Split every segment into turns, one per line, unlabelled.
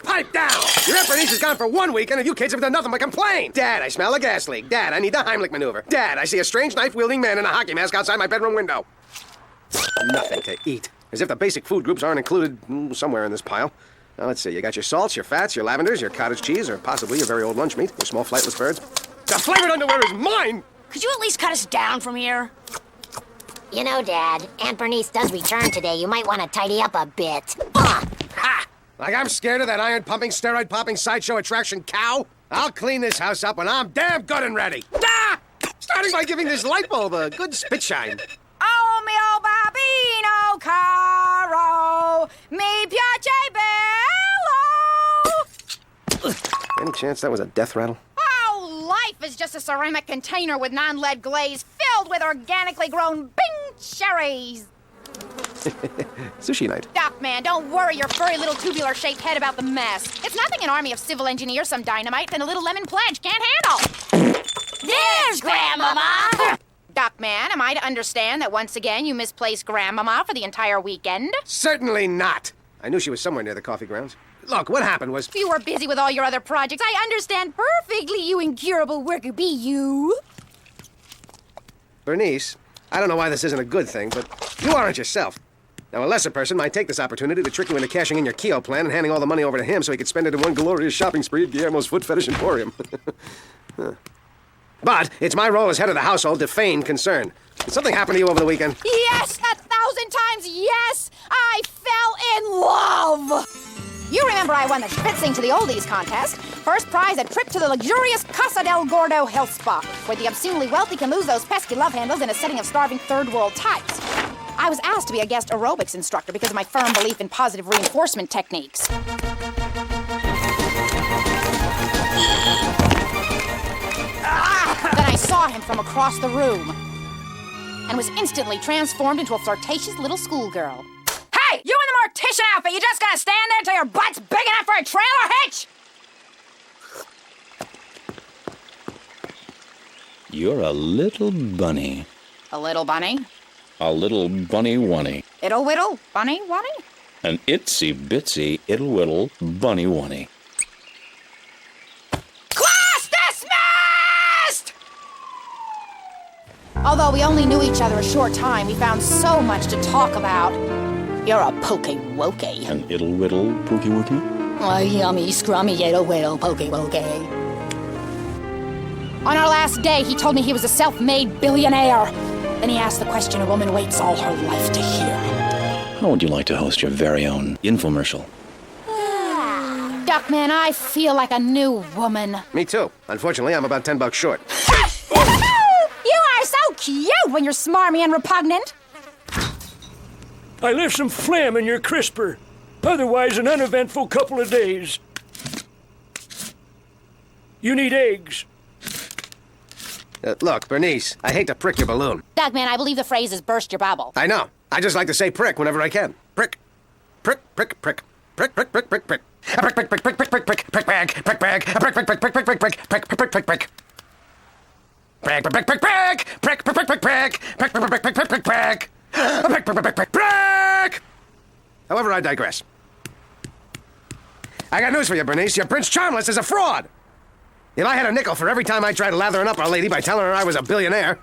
Pipe down! Your Aunt Bernice is gone for 1 weekend and you kids have done nothing but complain! Dad, I smell a gas leak. Dad, I need the Heimlich maneuver. Dad, I see a strange knife-wielding man in a hockey mask outside my bedroom window. Nothing to eat. As if the basic food groups aren't included somewhere in this pile. Now, let's see. You got your salts, your fats, your lavenders, your cottage cheese, or possibly your very old lunch meat, your small flightless birds. The flavored underwear is mine!
Could you at least cut us down from here?
You know, Dad, Aunt Bernice does return today. You might want to tidy up a bit.
Ha! Like I'm scared of that iron-pumping, steroid-popping sideshow attraction cow? I'll clean this house up when I'm damn good and ready. Ah! Starting by giving this light bulb a good spit shine.
Oh, mio bambino caro, mi piace bello.
Any chance that was a death rattle?
Oh, life is just a ceramic container with non-lead glaze filled with organically grown Bing cherries.
Sushi night.
Duckman, don't worry your furry little tubular-shaped head about the mess. It's nothing an army of civil engineers, some dynamite, than a little lemon pledge can't handle.
There's Grandmama!
Duckman, am I to understand that once again you misplaced Grandmama for the entire weekend?
Certainly not. I knew she was somewhere near the coffee grounds. Look, what happened was...
You were busy with all your other projects. I understand perfectly, you incurable worker bee, you.
Bernice, I don't know why this isn't a good thing, but you aren't yourself. Now, a lesser person might take this opportunity to trick you into cashing in your Keo plan and handing all the money over to him so he could spend it in one glorious shopping spree at Guillermo's Foot Fetish Emporium. Huh. But it's my role as head of the household to feign concern. Did something happen to you over the weekend?
Yes, 1,000 times yes! I fell in love! You remember I won the Schwitzing to the Oldies contest. First prize, a trip to the luxurious Casa del Gordo health spa, where the obscenely wealthy can lose those pesky love handles in a setting of starving third world types. I was asked to be a guest aerobics instructor because of my firm belief in positive reinforcement techniques. Then I saw him from across the room and was instantly transformed into a flirtatious little schoolgirl. Hey, you in the mortician outfit, you just gonna stand there till your butt's big enough for a trailer hitch?
You're a little bunny.
A little bunny?
A little bunny-wunny.
Iddle whittle, bunny wunny?
An itsy-bitsy, iddle-whittle bunny-wunny.
Class dismissed! Although we only knew each other a short time, we found so much to talk about. You're a pokey-wokey.
An iddle-whittle pookie-wookie?
A yummy, scrummy, iddle-whittle pokey-wokey. On our last day, he told me he was a self-made billionaire. Then he asked the question a woman waits all her life to hear.
How would you like to host your very own infomercial?
Duckman, I feel like a new woman.
Me too. Unfortunately, I'm about $10 short.
You are so cute when you're smarmy and repugnant.
I left some phlegm in your crisper. Otherwise, an uneventful couple of days. You need eggs.
Look, Bernice, I hate to prick your balloon.
Duckman, I believe the phrase is burst your bubble.
I know. I just like to say prick whenever I can. Prick. Prick, prick, prick. Prick, prick, prick, prick, prick. A prick, prick, prick, prick, prick, prick, prick, prick bag, prick bag, a prick, prick, prick, prick, prick, prick, prick, prick, prick, prick, prick. Prick, prick, prick, prick, prick, prick, prick, prick, prick, prick, prick, prick, prick, prick, prick, prick, prick. A prick, prick, prick, prick, prick. However, I digress. I got news for you, Bernice. Your Prince Charmless is a fraud. If I had a nickel for every time I tried lathering up our lady by telling her I was a billionaire,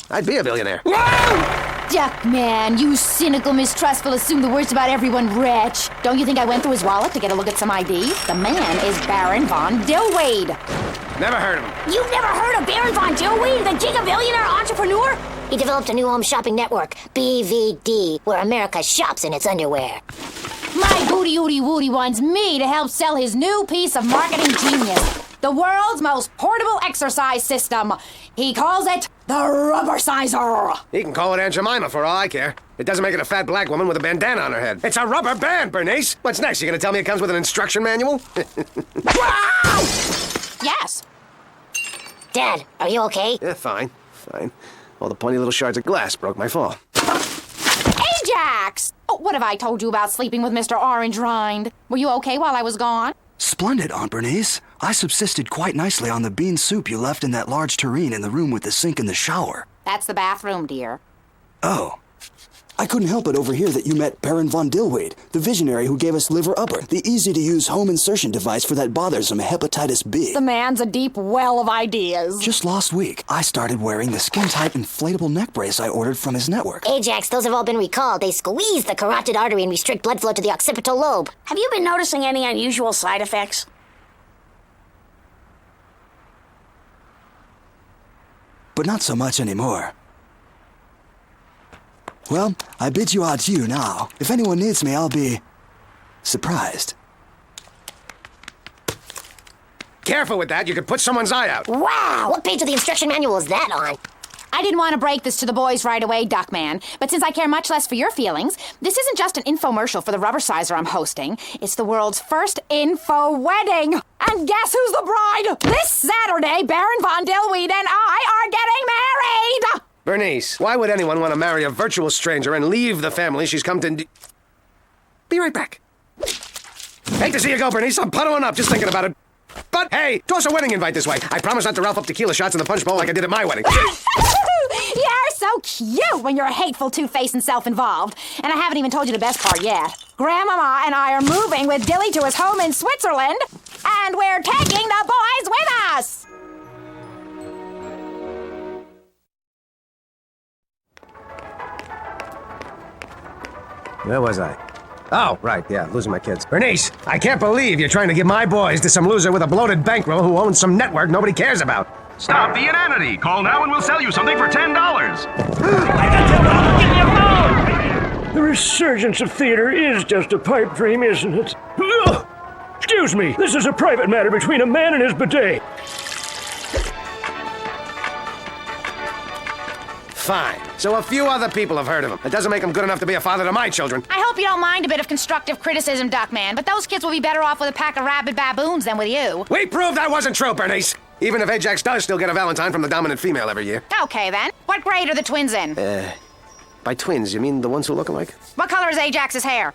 I'd be a billionaire. Whoa!
Duckman, you cynical, mistrustful, assume the worst about everyone wretch. Don't you think I went through his wallet to get a look at some ID? The man is Baron von Dillwade.
Never heard of him.
You've never heard of Baron von Dillwade, the gigabillionaire entrepreneur? He developed a new home shopping network, BVD, where America shops in its underwear.
My booty-ooty-wooty wants me to help sell his new piece of marketing genius. the world's most portable exercise system. He calls it the Rubber Sizer.
He can call it Aunt Jemima for all I care. It doesn't make it a fat black woman with a bandana on her head. It's a rubber band, Bernice. What's next? You gonna tell me it comes with an instruction manual?
Yes.
Dad, are you okay?
Yeah, fine. All the pointy little shards of glass broke my fall.
Ajax! Oh, what have I told you about sleeping with Mr. Orange Rind? Were you okay while I was gone?
Splendid, Aunt Bernice. I subsisted quite nicely on the bean soup you left in that large tureen in the room with the sink and the shower.
That's the bathroom, dear.
Oh. I couldn't help but overhear that you met Baron von Dillwade, the visionary who gave us Liver Upper, the easy-to-use home insertion device for that bothersome hepatitis B.
The man's a deep well of ideas.
Just last week, I started wearing the skin-tight inflatable neck brace I ordered from his network.
Ajax, those have all been recalled. They squeeze the carotid artery and restrict blood flow to the occipital lobe.
Have you been noticing any unusual side effects?
But not so much anymore. Well, I bid you adieu now. If anyone needs me, I'll be surprised.
Careful with that. You could put someone's eye out.
Wow! What page of the instruction manual is that on?
I didn't want to break this to the boys right away, Duckman, but since I care much less for your feelings, this isn't just an infomercial for the Rubber Sizer I'm hosting. It's the world's first info wedding. And guess who's the bride? This Saturday, Baron von Dillwade and I are getting married!
Bernice, why would anyone want to marry a virtual stranger and leave the family she's come to... Be right back. Hate to see you go, Bernice. I'm puddling up just thinking about it. But, hey, toss a wedding invite this way. I promise not to ralph up tequila shots in the punch bowl like I did at my wedding.
You're so cute when you're hateful, two-faced, and self-involved. And I haven't even told you the best part yet. Grandmama and I are moving with Dilly to his home in Switzerland, and we're taking the boys with us!
Where was I? Oh, right, yeah, losing my kids. Bernice, I can't believe you're trying to give my boys to some loser with a bloated bankroll who owns some network nobody cares about.
Stop the inanity. Call now and we'll sell you something for $10.
The resurgence of theater is just a pipe dream, isn't it? Ugh! Excuse me, this is a private matter between a man and his bidet.
Fine. So a few other people have heard of him. It doesn't make him good enough to be a father to my children.
I hope you don't mind a bit of constructive criticism, Duckman, but those kids will be better off with a pack of rabid baboons than with you.
We proved that wasn't true, Bernice. Even if Ajax does still get a Valentine from the dominant female every year.
Okay, then. What grade are the twins in?
By twins, you mean the ones who look alike?
What color is Ajax's hair?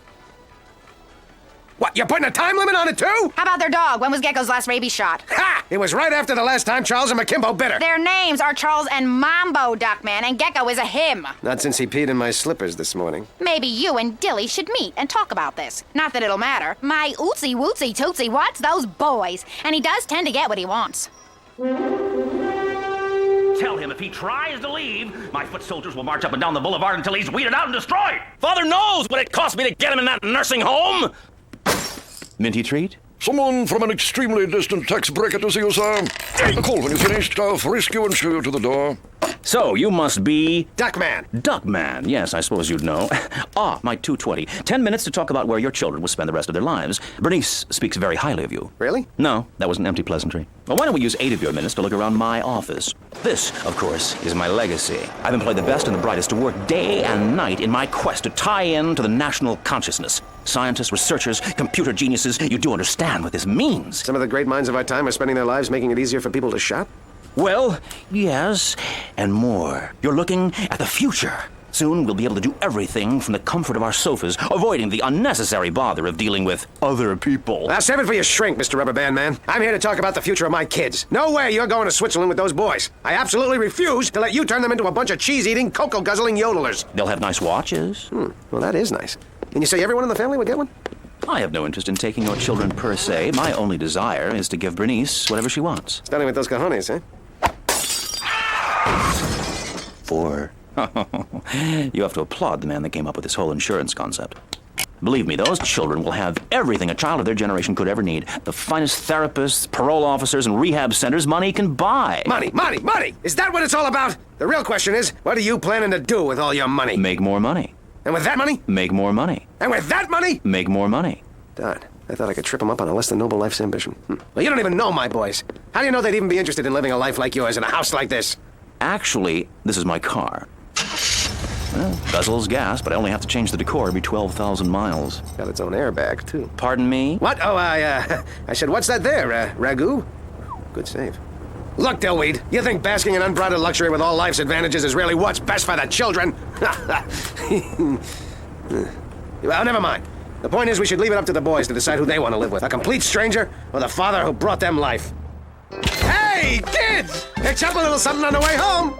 What, you're putting a time limit on it, too?
How about their dog? When was Gecko's last rabies shot?
Ha! It was right after the last time Charles and McKimbo bit her.
Their names are Charles and Mambo, Duckman, and Gecko is a him.
Not since he peed in my slippers this morning.
Maybe you and Dilly should meet and talk about this. Not that it'll matter. My ootsy wootsy tootsie what's those boys? And he does tend to get what he wants.
Tell him if he tries to leave, my foot soldiers will march up and down the boulevard until he's weeded out and destroyed. Father knows what it cost me to get him in that nursing home.
Minty treat?
Someone from an extremely distant tax bracket to see you, sir. Call when you're finished. I'll frisk you and show you to the door.
So, you must be...
Duckman.
Duckman. Yes, I suppose you'd know. My 220. 10 minutes to talk about where your children will spend the rest of their lives. Bernice speaks very highly of you.
Really?
No, that was an empty pleasantry. Well, why don't we use 8 of your minutes to look around my office? This, of course, is my legacy. I've employed the best and the brightest to work day and night in my quest to tie in to the national consciousness. Scientists, researchers, computer geniuses, you do understand what this means.
Some of the great minds of our time are spending their lives making it easier for people to shop?
Well, yes, and more. You're looking at the future. Soon we'll be able to do everything from the comfort of our sofas, avoiding the unnecessary bother of dealing with other people.
Now, save it for your shrink, Mr. Rubber Band Man. I'm here to talk about the future of my kids. No way you're going to Switzerland with those boys. I absolutely refuse to let you turn them into a bunch of cheese-eating, cocoa-guzzling yodelers.
They'll have nice watches.
Well, that is nice. And you say everyone in the family would get one?
I have no interest in taking your children per se. My only desire is to give Bernice whatever she wants.
Starting with those cojones, eh?
4. You have to applaud the man that came up with this whole insurance concept. Believe me, those children will have everything a child of their generation could ever need. The finest therapists, parole officers, and rehab centers money can buy.
Money, money, money! Is that what it's all about? The real question is, what are you planning to do with all your money?
Make more money.
And with that money?
Make more money.
And with that money?
Make more money.
Dad, I thought I could trip them up on a less than noble life's ambition. Well, you don't even know my boys. How do you know they'd even be interested in living a life like yours in a house like this?
Actually, this is my car. Well, guzzles gas, but I only have to change the decor every 12,000 miles.
Got its own airbag, too.
Pardon me?
What? Oh, I said, what's that there, ragu? Good save. Look, Dillweed, you think basking in unbridled luxury with all life's advantages is really what's best for the children? Well, never mind. The point is we should leave it up to the boys to decide who they want to live with. A complete stranger or the father who brought them life. Hey, kids! Picked up a little something on the way home.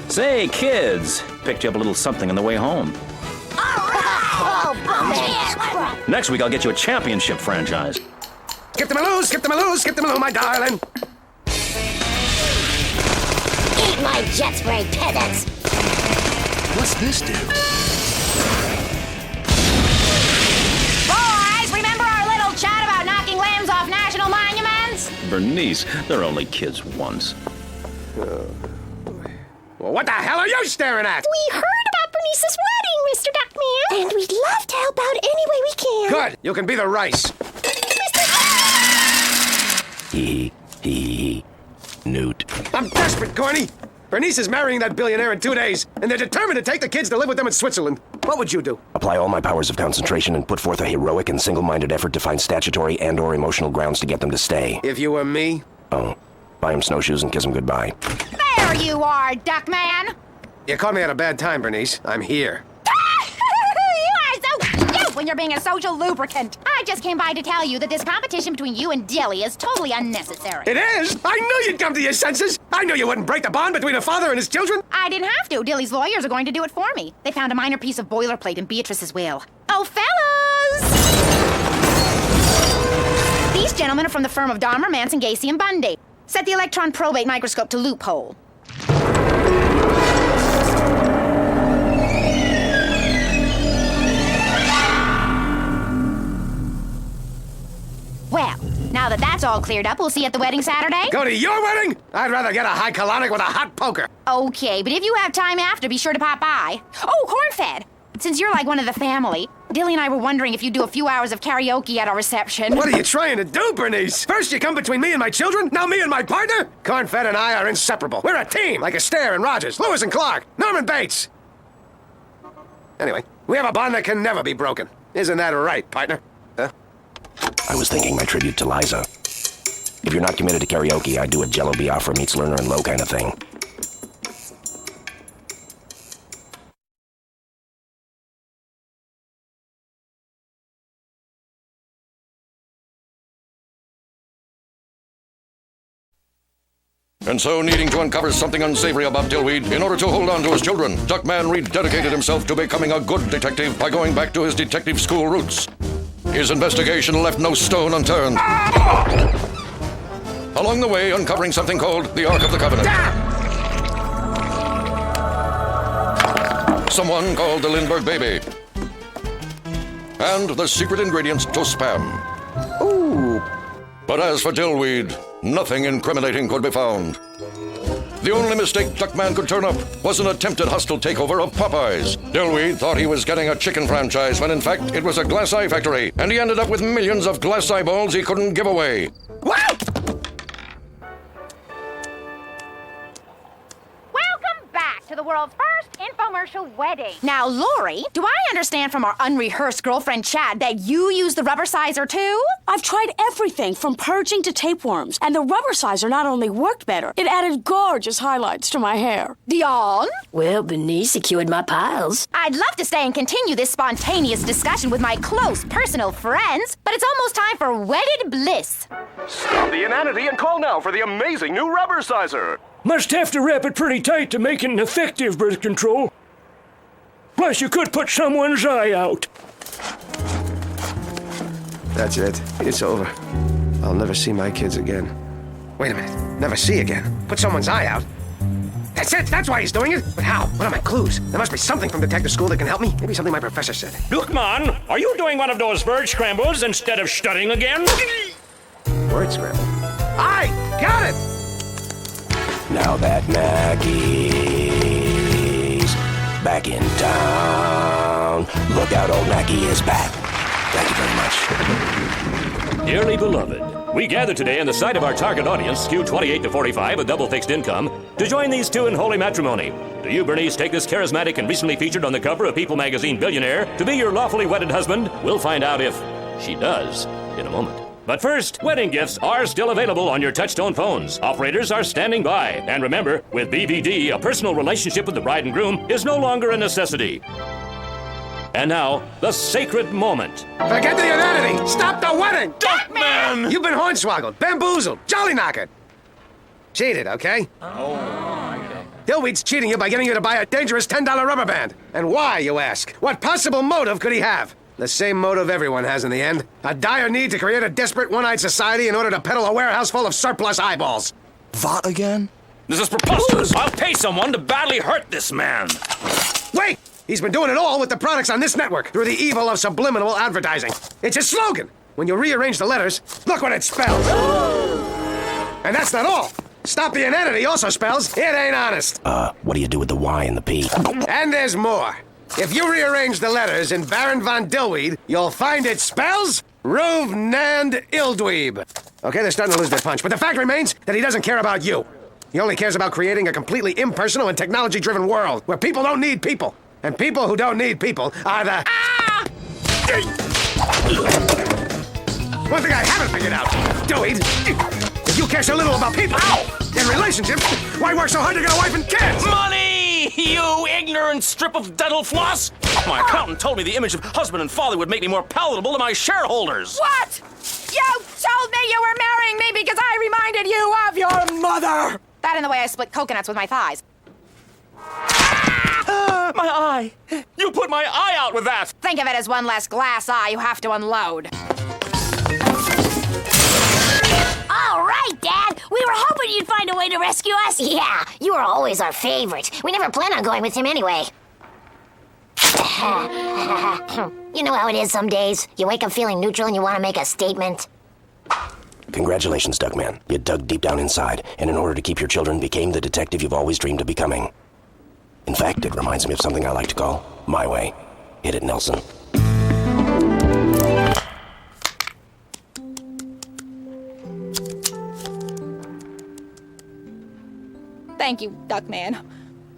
Say, kids, picked you up a little something on the way home. Next week, I'll get you a championship franchise.
Skip them a loo, skip them a loo, skip them a loo, my darling.
Eat my jet spray, peasants!
What's this do?
Boys, remember our little chat about knocking limbs off national monuments?
Bernice, they're only kids once.
Well, what the hell are you staring at?
We heard about Bernice's wedding, Mr. Duckman. And we'd love to help out any way we can.
Good, you can be the rice.
Hee. Newt.
I'm desperate, Corny. Bernice is marrying that billionaire in 2 days, and they're determined to take the kids to live with them in Switzerland. What would you do?
Apply all my powers of concentration and put forth a heroic and single-minded effort to find statutory and/or emotional grounds to get them to stay.
If you were me?
Oh, buy them snowshoes and kiss them goodbye.
There you are, Duckman.
You caught me at a bad time, Bernice. I'm here.
You are so cute when you're being a social lubricant. I just came by to tell you that this competition between you and Dilly is totally unnecessary.
It is? I knew you'd come to your senses. I knew you wouldn't break the bond between a father and his children.
I didn't have to. Dilly's lawyers are going to do it for me. They found a minor piece of boilerplate in Beatrice's will. Oh, fellas! These gentlemen are from the firm of Dahmer, Manson, Gacy, and Bundy. Set the electron probate microscope to loophole. Well, now that that's all cleared up, we'll see you at the wedding Saturday.
Go to your wedding? I'd rather get a high colonic with a hot poker.
Okay, but if you have time after, be sure to pop by. Oh, corn-fed! Since you're like one of the family, Dilly and I were wondering if you'd do a few hours of karaoke at our reception.
What are you trying to do, Bernice? First you come between me and my children, now me and my partner? Cornfed and I are inseparable. We're a team, like Astaire and Rogers, Lewis and Clark, Norman Bates. Anyway, we have a bond that can never be broken. Isn't that right, partner? Huh?
I was thinking my tribute to Liza. If you're not committed to karaoke, I'd do a Jello Biafra meets Lerner and Lowe kind of thing.
And so, needing to uncover something unsavory about Dillweed, in order to hold on to his children, Duckman rededicated himself to becoming a good detective by going back to his detective school roots. His investigation left no stone unturned. Along the way, uncovering something called the Ark of the Covenant. Someone called the Lindbergh Baby. And the secret ingredients to Spam.
Ooh.
But as for Dillweed, nothing incriminating could be found. The only mistake Duckman could turn up was an attempted hostile takeover of Popeyes. Dillweed thought he was getting a chicken franchise when in fact it was a glass eye factory, and he ended up with millions of glass eyeballs he couldn't give away.
What?
Welcome back to the world's first infomercial wedding. Now, Lori, do I understand from our unrehearsed girlfriend chat that you use the rubber sizer too?
I've tried everything from purging to tapeworms, and the rubber sizer not only worked better, it added gorgeous highlights to my hair.
Dion?
Well, Bernice secured my piles.
I'd love to stay and continue this spontaneous discussion with my close personal friends, but it's almost time for wedded bliss.
Stop the inanity and call now for the amazing new rubber sizer.
Must have to wrap it pretty tight to make it an effective birth control. Plus, you could put someone's eye out.
That's it. It's over. I'll never see my kids again. Wait a minute. Never see again? Put someone's eye out? That's it. That's why he's doing it. But how? What are my clues? There must be something from detective school that can help me. Maybe something my professor said.
Duckman, are you doing one of those bird scrambles instead of studying again?
Word scramble. I got it!
Now that Maggie's back in town, Look out, old Mackie is back. Thank you very much.
Dearly beloved, we gather today in the sight of our target audience, skewed 28 to 45 with double fixed income, to join these two in holy matrimony. Do you, Bernice, take this charismatic and recently featured on the cover of People magazine billionaire to be your lawfully wedded husband? We'll find out if she does in a moment. But first, wedding gifts are still available on your touchtone phones. Operators are standing by. And remember, with BVD, a personal relationship with the bride and groom is no longer a necessity. And now, the sacred moment.
Forget the inanity! Stop the wedding!
Duckman!
You've been hornswoggled, bamboozled, jolly-knockered. Cheated, okay? Dillweed's cheating you by getting you to buy a dangerous $10 rubber band. And why, you ask? What possible motive could he have? The same motive everyone has in the end. A dire need to create a desperate one-eyed society in order to peddle a warehouse full of surplus eyeballs.
What again?
This is preposterous. I'll pay someone to badly hurt this man.
Wait! He's been doing it all with the products on this network through the evil of subliminal advertising. It's his slogan. When you rearrange the letters, look what it spells. And that's not all. Stop the inanity also spells, it ain't honest.
What do you do with the Y and the P?
And there's more. If you rearrange the letters in Baron von Dillweed, you'll find it spells Rove Nand Ildweeb. Okay, they're starting to lose their punch, but the fact remains that he doesn't care about you. He only cares about creating a completely impersonal and technology-driven world where people don't need people. And people who don't need people are the... One thing I haven't figured out, Dillweed, if you care so little about people and relationships, why work so hard to get a wife and kids?
Money! You ignorant strip of dental floss! My accountant told me the image of husband and father would make me more palatable to my shareholders.
What? You told me you were marrying me because I reminded you of your mother! That and the way I split coconuts with my thighs.
My eye! You put my eye out with that!
Think of it as one less glass eye you have to unload.
All right, Dad. We were hoping you'd find a way to rescue us. Yeah, you were always our favorite. We never planned on going with him anyway. You know how it is some days. You wake up feeling neutral and you want to make a statement.
Congratulations, Duckman. You dug deep down inside, and in order to keep your children, became the detective you've always dreamed of becoming. In fact, it reminds me of something I like to call my way. Hit it, Nelson.
Thank you, Duckman.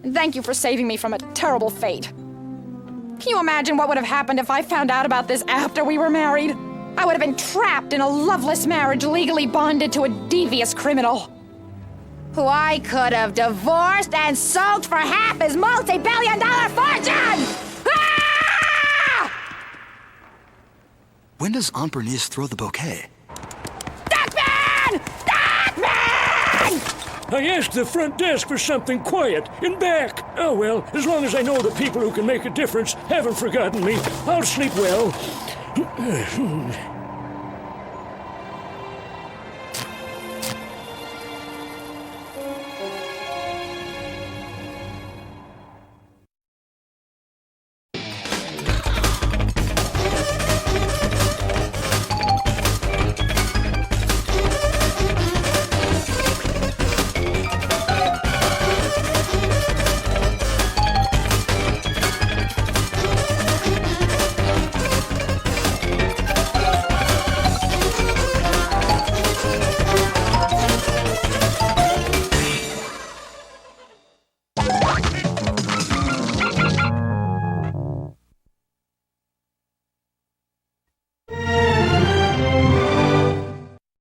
And thank you for saving me from a terrible fate. Can you imagine what would have happened if I found out about this after we were married? I would have been trapped in a loveless marriage, legally bonded to a devious criminal who I could have divorced and sold for half his multi-billion-dollar fortune! Ah!
When does Aunt Bernice throw the bouquet?
Duckman! Duckman!
I asked the front desk for something quiet and back. Oh, well, as long as I know the people who can make a difference haven't forgotten me, I'll sleep well.